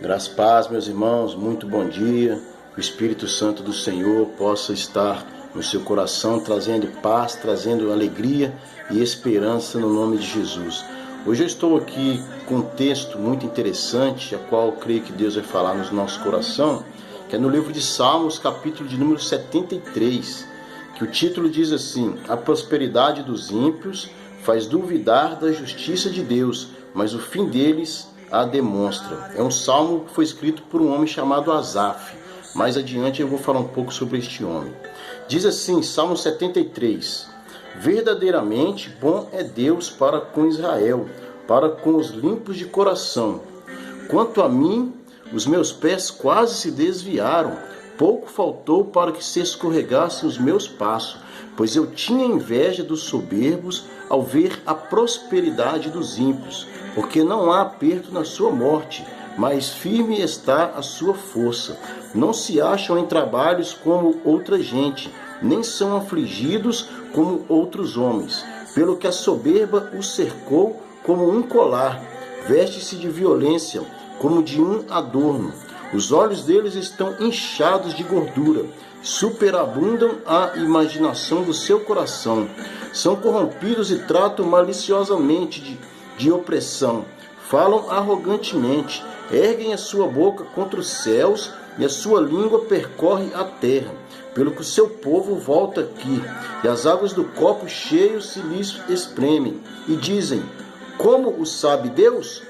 Graças e paz, meus irmãos, muito bom dia. O Espírito Santo do Senhor possa estar no seu coração, trazendo paz, trazendo alegria e esperança no nome de Jesus. Hoje eu estou aqui com um texto muito interessante, a qual eu creio que Deus vai falar no nosso coração, que é no livro de Salmos, capítulo de número 73, que o título diz assim: a prosperidade dos ímpios faz duvidar da justiça de Deus, mas o fim deles a demonstra. É um salmo que foi escrito por um homem chamado Asaf. Mais adiante eu vou falar um pouco sobre este homem. Diz assim, Salmo 73: verdadeiramente bom é Deus para com Israel, para com os limpos de coração. Quanto a mim, os meus pés quase se desviaram, pouco faltou para que se escorregassem os meus passos, pois eu tinha inveja dos soberbos ao ver a prosperidade dos ímpios, porque não há aperto na sua morte, mas firme está a sua força. Não se acham em trabalhos como outra gente, nem são afligidos como outros homens. Pelo que a soberba os cercou como um colar, veste-se de violência como de um adorno. Os olhos deles estão inchados de gordura, superabundam a imaginação do seu coração. São corrompidos e tratam maliciosamente de opressão. Falam arrogantemente, erguem a sua boca contra os céus e a sua língua percorre a terra. Pelo que o seu povo volta aqui, e as águas do copo cheio se lhes espremem, e dizem: como o sabe Deus?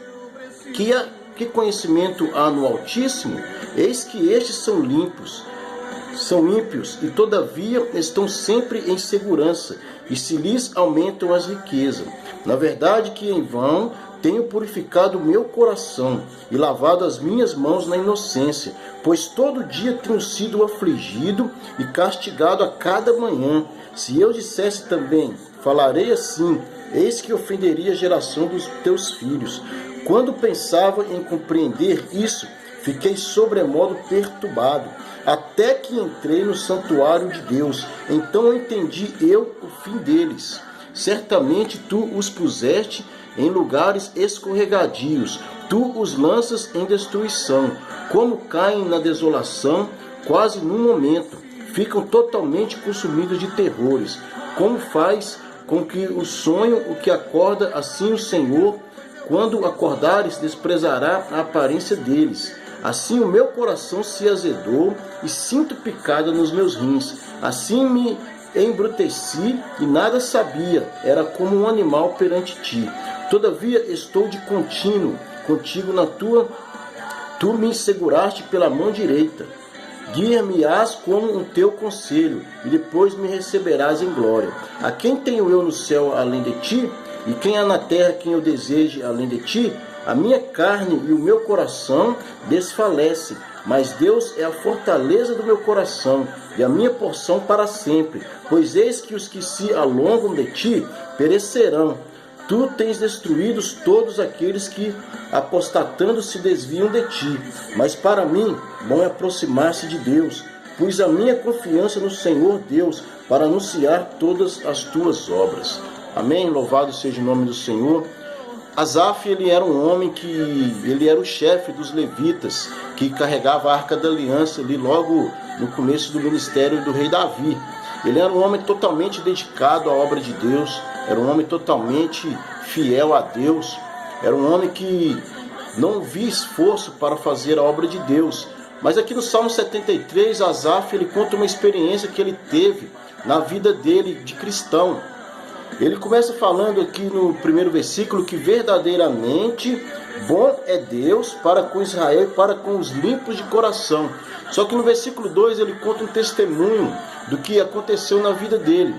Que conhecimento há no Altíssimo? Eis que estes são limpos, são ímpios, e todavia estão sempre em segurança, e se lhes aumentam as riquezas. Na verdade que em vão tenho purificado o meu coração e lavado as minhas mãos na inocência, pois todo dia tenho sido afligido e castigado a cada manhã. Se eu dissesse também, falarei assim, eis que ofenderia a geração dos teus filhos. Quando pensava em compreender isso, fiquei sobremodo perturbado, até que entrei no santuário de Deus. Então entendi eu o fim deles. Certamente tu os puseste em lugares escorregadios, tu os lanças em destruição, como caem na desolação, quase num momento, ficam totalmente consumidos de terrores. Como faz com que o sonho o que acorda, assim o Senhor, quando acordares, desprezará a aparência deles. Assim o meu coração se azedou e sinto picada nos meus rins. Assim me embruteci e nada sabia, era como um animal perante ti. Todavia estou de contínuo contigo tu me seguraste pela mão direita. Guia-me-ás como um teu conselho, e depois me receberás em glória. A quem tenho eu no céu além de ti? E quem há na terra quem eu deseje além de ti? A minha carne e o meu coração desfalecem, mas Deus é a fortaleza do meu coração e a minha porção para sempre. Pois eis que os que se alongam de ti perecerão. Tu tens destruído todos aqueles que, apostatando, se desviam de ti. Mas para mim, bom é aproximar-se de Deus. Pus a minha confiança no Senhor Deus para anunciar todas as tuas obras. Amém? Louvado seja o nome do Senhor. Asaf, ele era um homem ele era o chefe dos levitas, que carregava a Arca da Aliança ali logo no começo do ministério do rei Davi. Ele era um homem totalmente dedicado à obra de Deus, era um homem totalmente fiel a Deus, era um homem que não via esforço para fazer a obra de Deus. Mas aqui no Salmo 73, Asaf, ele conta uma experiência que ele teve na vida dele de cristão. Ele começa falando aqui no primeiro versículo que verdadeiramente bom é Deus para com Israel e para com os limpos de coração. Só que no versículo 2 ele conta um testemunho do que aconteceu na vida dele.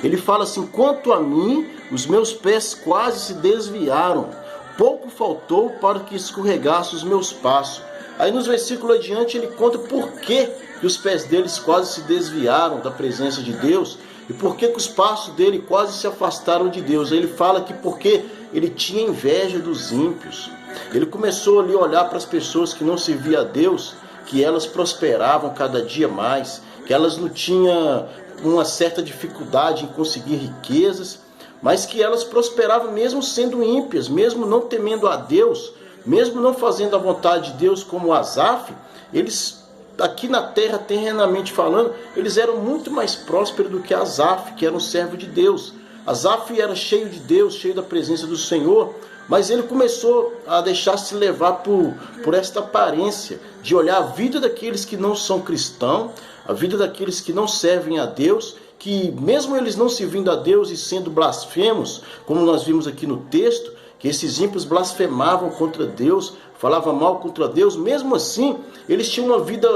Ele fala assim: quanto a mim, os meus pés quase se desviaram, pouco faltou para que escorregasse os meus passos. Aí nos versículos adiante ele conta por que os pés deles quase se desviaram da presença de Deus e por que os passos dele quase se afastaram de Deus. Aí ele fala que porque ele tinha inveja dos ímpios. Ele começou ali a olhar para as pessoas que não serviam a Deus, que elas prosperavam cada dia mais, que elas não tinham uma certa dificuldade em conseguir riquezas, mas que elas prosperavam mesmo sendo ímpias, mesmo não temendo a Deus, mesmo não fazendo a vontade de Deus como Asaf, eles aqui na terra, terrenamente falando, eles eram muito mais prósperos do que Asaf, que era um servo de Deus. Asaf era cheio de Deus, cheio da presença do Senhor, mas ele começou a deixar-se levar por esta aparência, de olhar a vida daqueles que não são cristãos, a vida daqueles que não servem a Deus, que mesmo eles não servindo a Deus e sendo blasfemos, como nós vimos aqui no texto, que esses ímpios blasfemavam contra Deus, falavam mal contra Deus, mesmo assim, eles tinham uma vida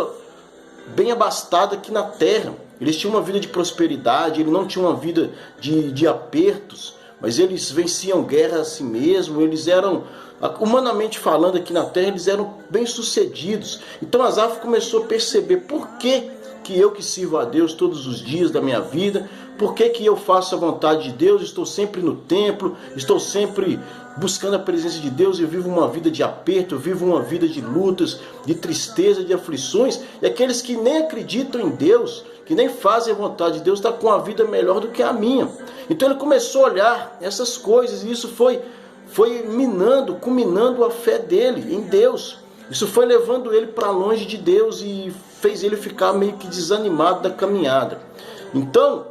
bem abastada aqui na terra, eles tinham uma vida de prosperidade, eles não tinham uma vida de apertos, mas eles venciam guerra a si mesmo, eles eram, humanamente falando aqui na terra, eles eram bem-sucedidos. Então Asaf começou a perceber por que eu que sirvo a Deus todos os dias da minha vida, por que eu faço a vontade de Deus, estou sempre no templo, estou sempre buscando a presença de Deus, eu vivo uma vida de aperto, eu vivo uma vida de lutas, de tristeza, de aflições, e aqueles que nem acreditam em Deus, que nem fazem a vontade de Deus, estão com a vida melhor do que a minha. Então ele começou a olhar essas coisas, e isso foi culminando a fé dele em Deus. Isso foi levando ele para longe de Deus e fez ele ficar meio que desanimado da caminhada. Então,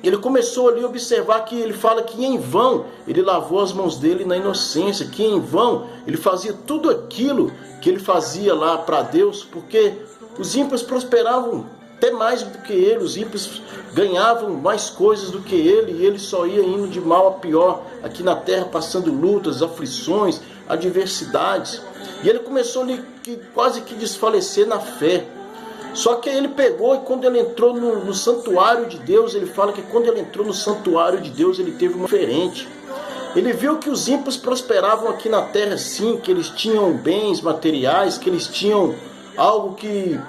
ele começou ali a observar que ele fala que em vão ele lavou as mãos dele na inocência, que em vão ele fazia tudo aquilo que ele fazia lá para Deus, porque os ímpios prosperavam até mais do que ele, os ímpios ganhavam mais coisas do que ele, e ele só ia indo de mal a pior aqui na terra, passando lutas, aflições, adversidades. E ele começou ali quase que desfalecer na fé. Só que ele pegou e quando ele entrou no santuário de Deus, ele fala que quando ele entrou no santuário de Deus, ele teve uma diferente. Ele viu que os ímpios prosperavam aqui na terra sim, que eles tinham bens materiais, que eles tinham algo que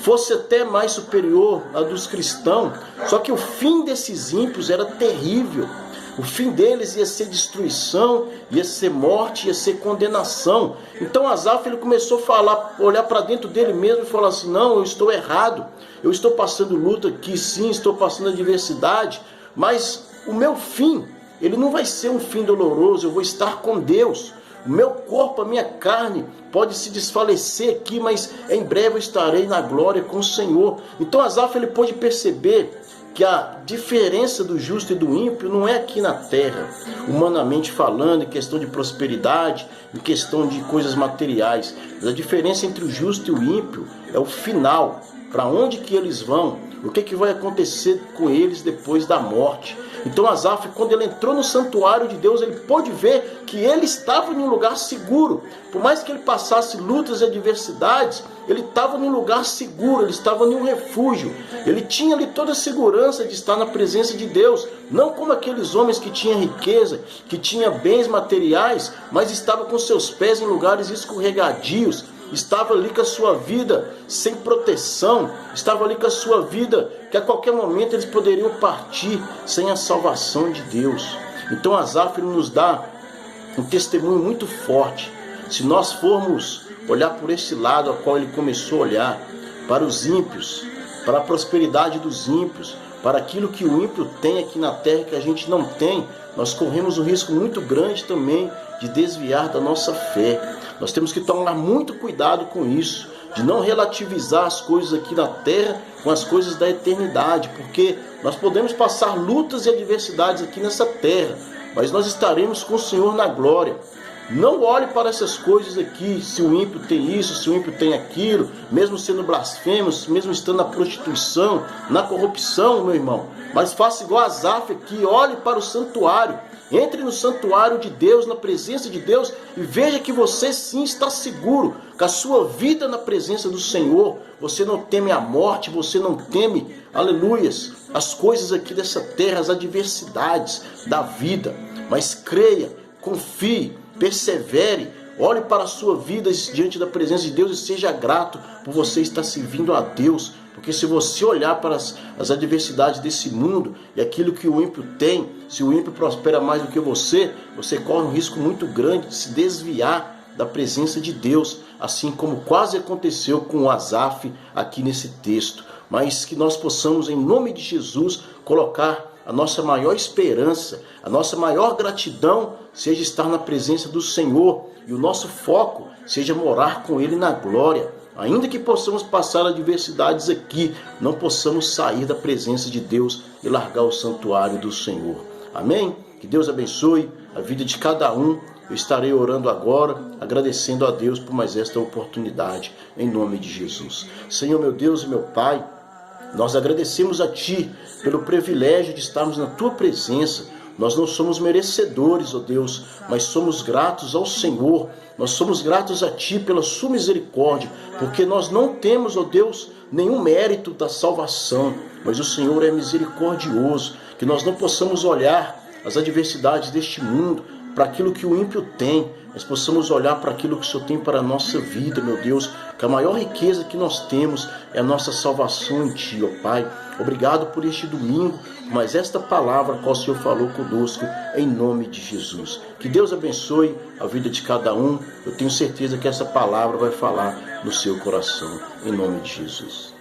fosse até mais superior a dos cristãos. Só que o fim desses ímpios era terrível. O fim deles ia ser destruição, ia ser morte, ia ser condenação. Então Asaf ele começou a falar, olhar para dentro dele mesmo e falar assim: não, eu estou errado, eu estou passando luta aqui, sim, estou passando adversidade, mas o meu fim, ele não vai ser um fim doloroso, eu vou estar com Deus. O meu corpo, a minha carne pode se desfalecer aqui, mas em breve eu estarei na glória com o Senhor. Então Asaf ele pôde perceber que a diferença do justo e do ímpio não é aqui na terra, humanamente falando, em questão de prosperidade, em questão de coisas materiais. Mas a diferença entre o justo e o ímpio é o final, para onde que eles vão, o que vai acontecer com eles depois da morte. Então Asaf, quando ele entrou no santuário de Deus, ele pôde ver que ele estava em um lugar seguro. Por mais que ele passasse lutas e adversidades, ele estava em um lugar seguro, ele estava em um refúgio. Ele tinha ali toda a segurança de estar na presença de Deus. Não como aqueles homens que tinham riqueza, que tinham bens materiais, mas estavam com seus pés em lugares escorregadios. Estava ali com a sua vida sem proteção, estava ali com a sua vida que a qualquer momento eles poderiam partir sem a salvação de Deus. Então Asaf nos dá um testemunho muito forte. Se nós formos olhar por esse lado a qual ele começou a olhar, para os ímpios, para a prosperidade dos ímpios, para aquilo que o ímpio tem aqui na terra que a gente não tem, nós corremos um risco muito grande também de desviar da nossa fé. Nós temos que tomar muito cuidado com isso, de não relativizar as coisas aqui na terra com as coisas da eternidade, porque nós podemos passar lutas e adversidades aqui nessa terra, mas nós estaremos com o Senhor na glória. Não olhe para essas coisas aqui, se o ímpio tem isso, se o ímpio tem aquilo, mesmo sendo blasfemo, mesmo estando na prostituição, na corrupção, meu irmão. Mas faça igual Asaf aqui, olhe para o santuário. Entre no santuário de Deus, na presença de Deus, e veja que você sim está seguro, com a sua vida na presença do Senhor. Você não teme a morte, você não teme, aleluias, as coisas aqui dessa terra, as adversidades da vida. Mas creia, confie, persevere, olhe para a sua vida diante da presença de Deus e seja grato por você estar servindo a Deus. Porque se você olhar para as adversidades desse mundo e aquilo que o ímpio tem, se o ímpio prospera mais do que você corre um risco muito grande de se desviar da presença de Deus, assim como quase aconteceu com Asaf aqui nesse texto. Mas que nós possamos, em nome de Jesus, colocar a nossa maior esperança, a nossa maior gratidão seja estar na presença do Senhor e o nosso foco seja morar com Ele na glória. Ainda que possamos passar adversidades aqui, não possamos sair da presença de Deus e largar o santuário do Senhor. Amém? Que Deus abençoe a vida de cada um. Eu estarei orando agora, agradecendo a Deus por mais esta oportunidade, em nome de Jesus. Senhor, meu Deus e meu Pai, nós agradecemos a Ti pelo privilégio de estarmos na Tua presença. Nós não somos merecedores, ó Deus, mas somos gratos ao Senhor. Nós somos gratos a Ti pela Sua misericórdia, porque nós não temos, ó Deus, nenhum mérito da salvação, mas o Senhor é misericordioso, que nós não possamos olhar as adversidades deste mundo para aquilo que o ímpio tem, mas possamos olhar para aquilo que o Senhor tem para a nossa vida, meu Deus, que a maior riqueza que nós temos é a nossa salvação em Ti, ó Pai. Obrigado por este domingo, mas esta palavra que o Senhor falou conosco, em nome de Jesus. Que Deus abençoe a vida de cada um. Eu tenho certeza que essa palavra vai falar no seu coração, em nome de Jesus.